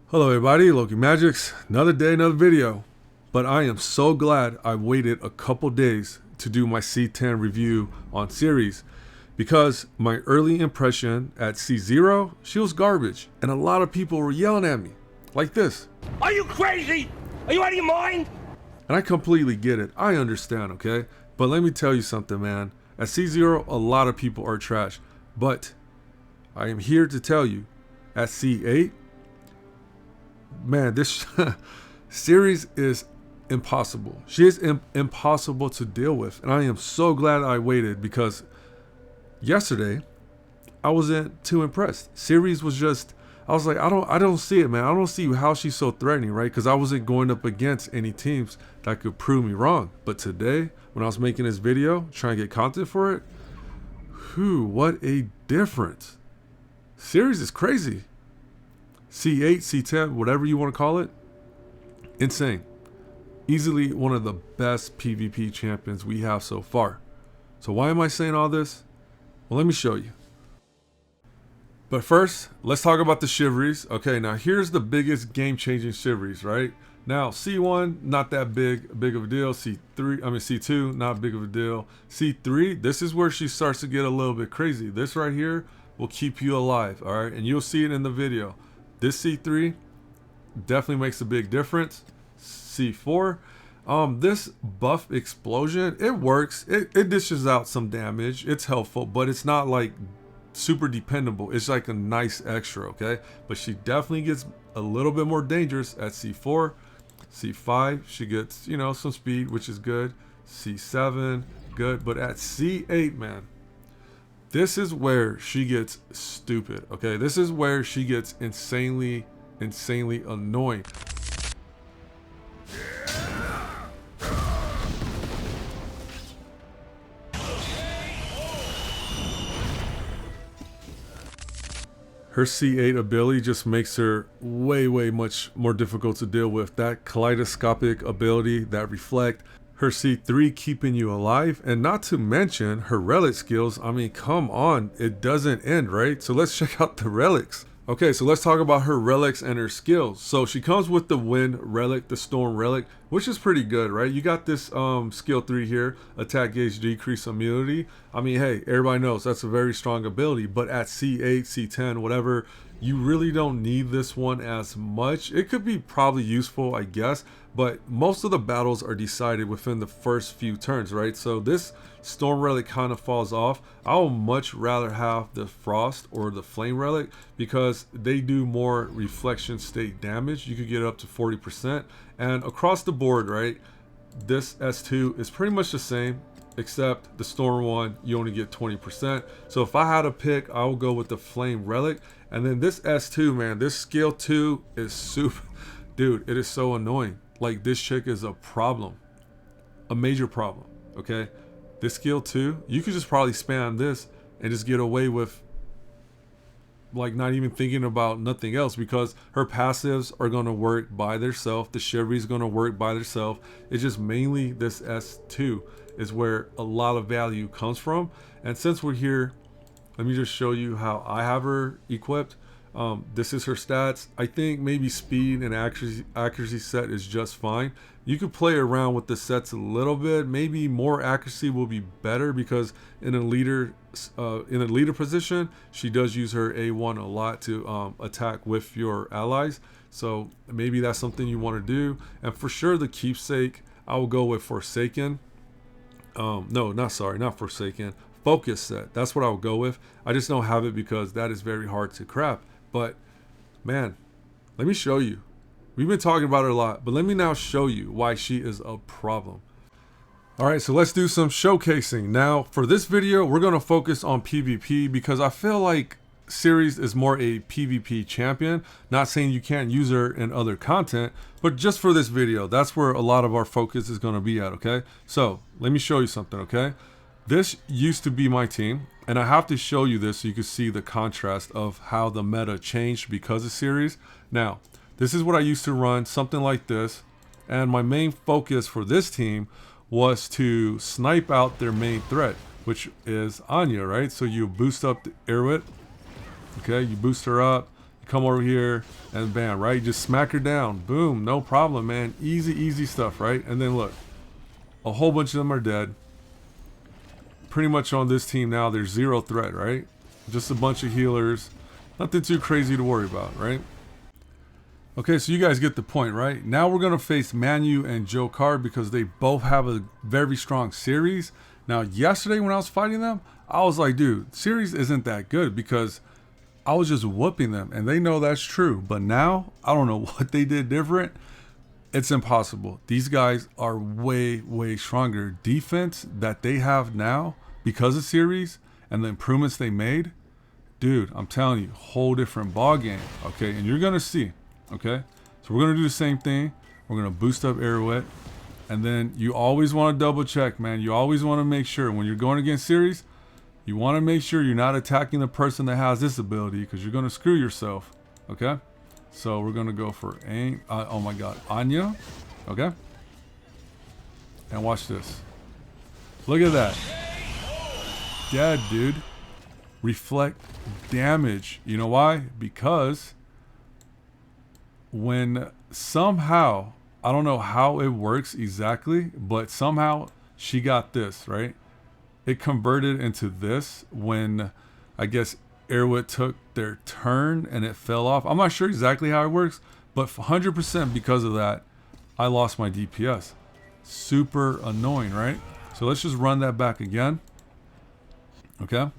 Hello everybody, Loki Magics, another day, another video. But I am so glad I waited a couple days to do my C-10 review on Ceres, because my early impression at C0, she was garbage, and a lot of people were yelling at me, like this. Are you crazy? Are you out of your mind? And I completely get it, I understand, okay? But let me tell you something, man. At C0, a lot of people are trash, but I am here to tell you, at C8, man, this Ceres is impossible. She is impossible to deal with, and I am so glad I waited, because yesterday I wasn't too impressed. Ceres was just, I was like, I don't see it, man. I don't see how she's so threatening, right? Because I wasn't going up against any teams that could prove me wrong. But today, when I was making this video, trying to get content for it, what a difference. Ceres is crazy. C8, C10, whatever you want to call it, insane. Easily one of the best PvP champions we have so far. So why am I saying all this? Well, let me show you. But first, let's talk about the chivalries. Okay, now here's the biggest game-changing chivalries, right? Now, C1, not that big of a deal. C2, not big of a deal. C3, this is where she starts to get a little bit crazy. This right here will keep you alive, all right? And you'll see it in the video. This C3 definitely makes a big difference. C4, this buff explosion, it works. It dishes out some damage. It's helpful, but it's not like super dependable. It's like a nice extra, okay? But she definitely gets a little bit more dangerous at C4. C5, she gets, you know, some speed, which is good. C7, good. But at C8, man, this is where she gets stupid, okay? This is where she gets insanely annoying. Her C8 ability just makes her way much more difficult to deal with. That kaleidoscopic ability, that reflect, her C3 keeping you alive, and not to mention her relic skills. I mean, come on, it doesn't end, right? So let's check out the relics. Okay, so let's talk about her relics and her skills. So she comes with the wind relic, the storm relic, which is pretty good, right? You got this skill 3 here, attack gauge decrease immunity. I mean, hey, everybody knows that's a very strong ability, but at C8, C10, whatever, you really don't need this one as much. It could be probably useful, I guess, but most of the battles are decided within the first few turns, right? So this storm relic kind of falls off. I would much rather have the frost or the flame relic, because they do more reflection state damage. You could get up to 40%, and across the board, right, this S2 is pretty much the same, except the storm one, you only get 20%. So if I had to pick, I would go with the flame relic. And then this S2, man, this skill 2 is super, dude, it is so annoying. Like, this chick is a problem, a major problem, okay? This skill 2, you could just probably spam this and just get away with, like, not even thinking about nothing else, because her passives are going to work by themselves. The chivalry is going to work by themselves. It's just mainly this S2 is where a lot of value comes from. And since we're here, let me just show you how I have her equipped. This is her stats. I think maybe speed and accuracy set is just fine. You could play around with the sets a little bit. Maybe more accuracy will be better, because in a leader position, she does use her A1 a lot to attack with your allies. So maybe that's something you want to do. And for sure, the keepsake, I will go with Forsaken. No, not Forsaken. Focus set. That's what I would go with. I just don't have it because that is very hard to craft. But man, let me show you. We've been talking about her a lot, but let me now show you why she is a problem. All right, so let's do some showcasing. Now, for this video, we're going to focus on PvP, because I feel like Ceres is more a PvP champion. Not saying you can't use her in other content, but just for this video, that's where a lot of our focus is going to be at, okay? So let me show you something, okay? This used to be my team, and I have to show you this so you can see the contrast of how the meta changed because of Ceres. Now, this is what I used to run, something like this, and my main focus for this team was to snipe out their main threat, which is Anya, right? So you boost up the Irwit, okay? You boost her up, Come over here and bam, right? Just smack her down. Boom, no problem, man. Easy, easy stuff, right? And then look, a whole bunch of them are dead. Pretty much on this team now, there's zero threat, right? Just a bunch of healers. Nothing too crazy to worry about, right? Okay, so you guys get the point, right? Now we're going to face Manu and Jokar because they both have a very strong Ceres. Now, yesterday when I was fighting them, I was like, dude, Ceres isn't that good because I was just whooping them, and they know that's true. But now, I don't know what they did different. It's impossible. These guys are way, way stronger. Defense that they have now because of Ceres and the improvements they made, dude, I'm telling you, whole different ball game. Okay, and you're gonna see. Okay, so we're gonna do the same thing. We're gonna boost up Arrowhead, and then you always want to double check, man. You always want to make sure when you're going against Ceres, you want to make sure you're not attacking the person that has this ability because you're gonna screw yourself. Okay, so we're gonna go for oh my God, Anya. Okay, and watch this. Look at that, dead, dude. Reflect damage. You know why? Because when somehow, I don't know how it works exactly, but somehow she got this, right? It converted into this when I guess Airwood took their turn and it fell off. I'm not sure exactly how it works, but 100% because of that, I lost my DPS. Super annoying, right? So let's just run that back again. Okay.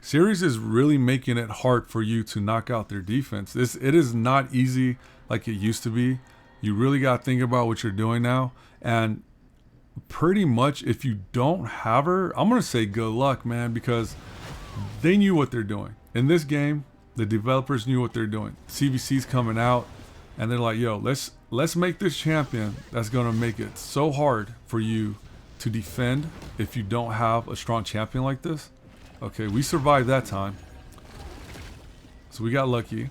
Ceres is really making it hard for you to knock out their defense. It is not easy like it used to be. You really got to think about what you're doing now. And pretty much if you don't have her, I'm going to say good luck, man, because they knew what they're doing. In this game, the developers knew what they're doing. CVC's coming out and they're like, yo, let's make this champion that's going to make it so hard for you to defend if you don't have a strong champion like this. Okay, we survived that time. So we got lucky.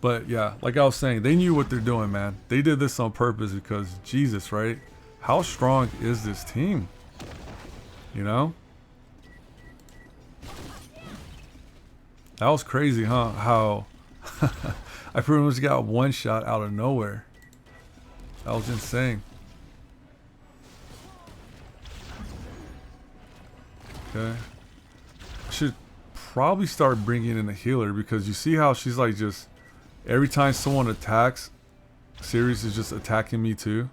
But yeah, like I was saying, they knew what they're doing, man. They did this on purpose because, Jesus, right? How strong is this team? You know? That was crazy, huh? How I pretty much got one shot out of nowhere. That was insane. Okay. Should probably start bringing in a healer because you see how she's like just every time someone attacks, Ceres is just attacking me too.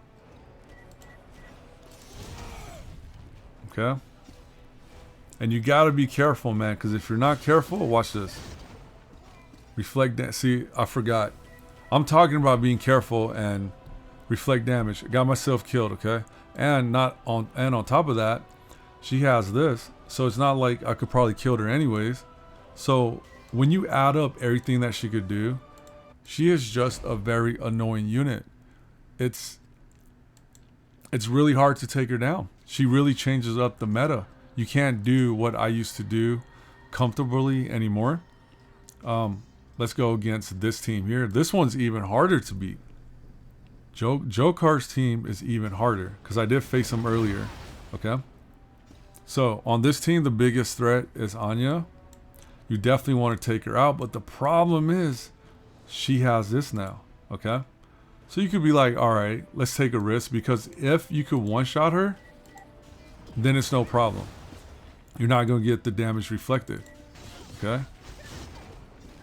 Okay, and you gotta be careful, man, because if you're not careful, watch this. Reflect that. See, I forgot. I'm talking about being careful and reflect damage. I got myself killed. Okay, and on top of that, she has this. So it's not like I could probably kill her anyways. So when you add up everything that she could do, she is just a very annoying unit. It's really hard to take her down. She really changes up the meta. You can't do what I used to do comfortably anymore. Let's go against this team here. This one's even harder to beat. Jokar's team is even harder because I did face him earlier. Okay. So on this team, the biggest threat is Anya. You definitely want to take her out, but the problem is she has this now. Okay, so you could be like, all right, let's take a risk, because if you could one-shot her, then it's no problem. You're not going to get the damage reflected. Okay.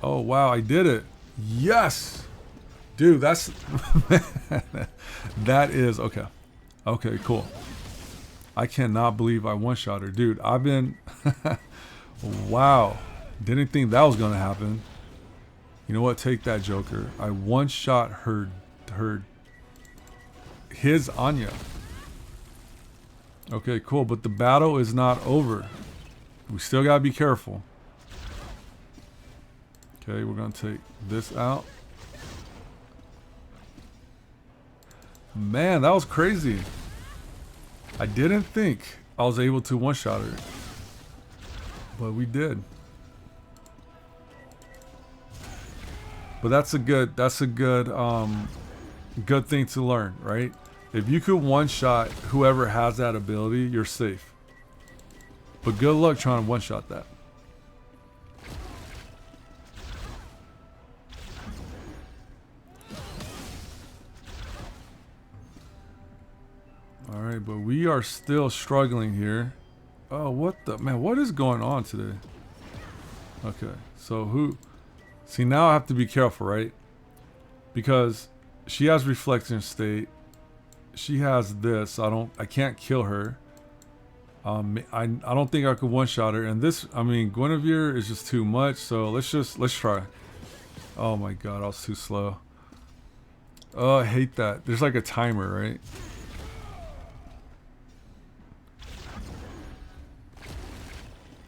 Oh wow, I did it. Yes, dude, that's that is okay. Okay, cool. I cannot believe I one-shot her. Dude, I've been... wow. Didn't think that was going to happen. You know what? Take that, Joker. I one-shot his Anya. Okay, cool. But the battle is not over. We still got to be careful. Okay, we're going to take this out. Man, that was crazy. I didn't think I was able to one-shot her, but we did. But that's a good good thing to learn, right? If you could one-shot whoever has that ability, you're safe. But good luck trying to one-shot that. All right, but we are still struggling here. Oh, what the man? What is going on today? Okay, so who? See, now I have to be careful, right? Because she has reflection state. She has this. I can't kill her. I don't think I could one-shot her. And this, I mean, Guinevere is just too much. So let's try. Oh my god, I was too slow. Oh, I hate that. There's like a timer, right?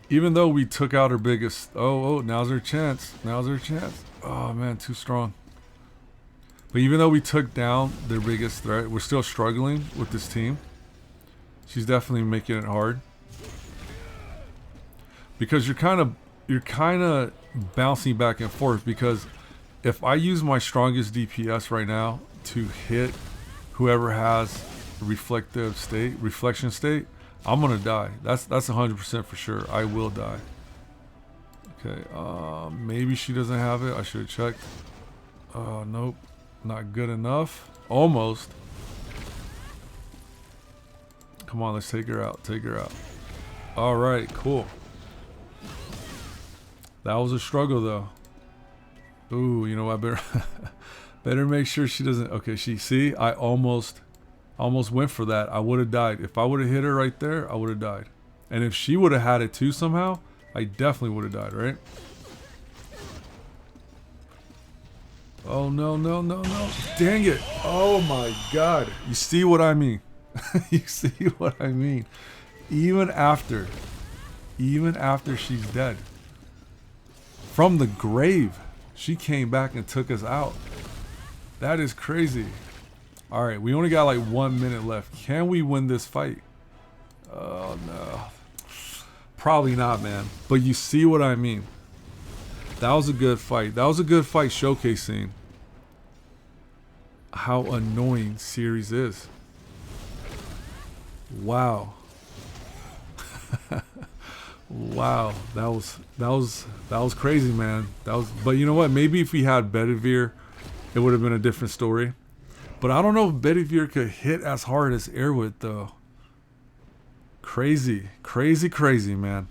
Even though we took out her biggest... Oh, now's her chance. Now's her chance. Oh, man, too strong. But even though we took down their biggest threat, we're still struggling with this team. She's definitely making it hard. Because you're kind of bouncing back and forth. Because if I use my strongest DPS right now to hit whoever has reflection state, I'm gonna die. That's 100% for sure. I will die. Okay, maybe she doesn't have it. I should have checked. Nope, not good enough. Almost. Come on, let's take her out. Take her out. All right, cool. That was a struggle though. Ooh, you know what? Better make sure she doesn't. Okay, see, I almost went for that. I would have died. If I would have hit her right there, I would have died. And if she would have had it too somehow, I definitely would have died, right? Oh, no. Dang it. Oh, my God. You see what I mean? You see what I mean? Even after she's dead. From the grave, she came back and took us out. That is crazy. All right, we only got like 1 minute left. Can we win this fight? Oh, no. Probably not, man. But you see what I mean. That was a good fight. That was a good fight showcasing how annoying Ceres is. Wow. Wow. That was crazy, man. But you know what? Maybe if we had Bedivere, it would have been a different story. But I don't know if Bedivere could hit as hard as Airwood, though. Crazy, man.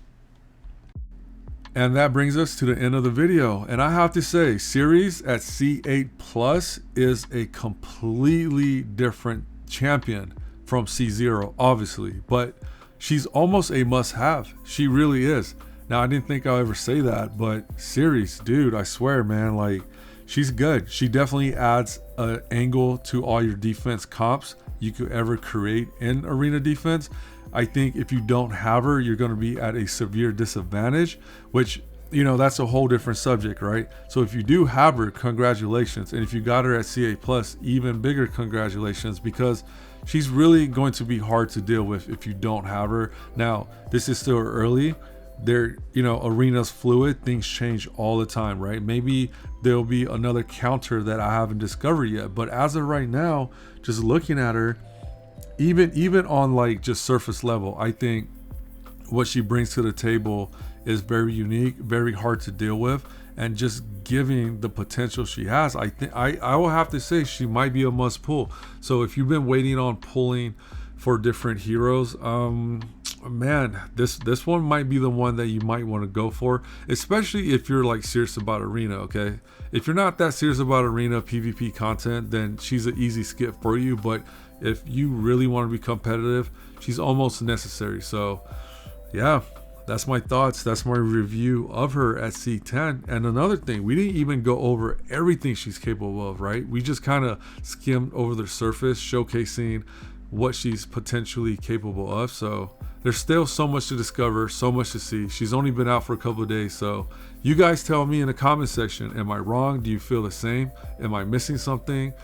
And that brings us to the end of the video. And I have to say, Ceres at C8 Plus is a completely different champion from C0, obviously. But she's almost a must-have. She really is. Now, I didn't think I'll ever say that, but Ceres, dude, I swear, man, like, she's good. She definitely adds an angle to all your defense comps you could ever create in arena defense. I think if you don't have her, you're going to be at a severe disadvantage, which, you know, that's a whole different subject, right? So if you do have her, congratulations. And if you got her at C8 Plus, even bigger congratulations, because she's really going to be hard to deal with if you don't have her. Now, this is still early. Arena's fluid, things change all the time, right? Maybe there'll be another counter that I haven't discovered yet, but as of right now, just looking at her, even on like just surface level, I think what she brings to the table is very unique, very hard to deal with, and just giving the potential she has, I think I will have to say she might be a must pull. So if you've been waiting on pulling for different heroes, man, this one might be the one that you might want to go for, especially if you're like serious about arena. Okay, if you're not that serious about arena PvP content, then she's an easy skip for you. But if you really want to be competitive, she's almost necessary. So yeah, that's my thoughts. That's my review of her at C10. And another thing, we didn't even go over everything she's capable of, right? We just kind of skimmed over the surface, showcasing what she's potentially capable of. So there's still so much to discover, so much to see. She's only been out for a couple of days. So you guys tell me in the comment section, am I wrong? Do you feel the same? Am I missing something?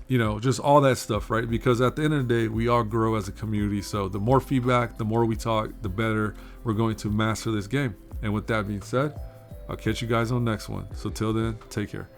You know, just all that stuff, right? Because at the end of the day, we all grow as a community. So the more feedback, the more we talk, the better we're going to master this game. And with that being said, I'll catch you guys on the next one. So till then, take care.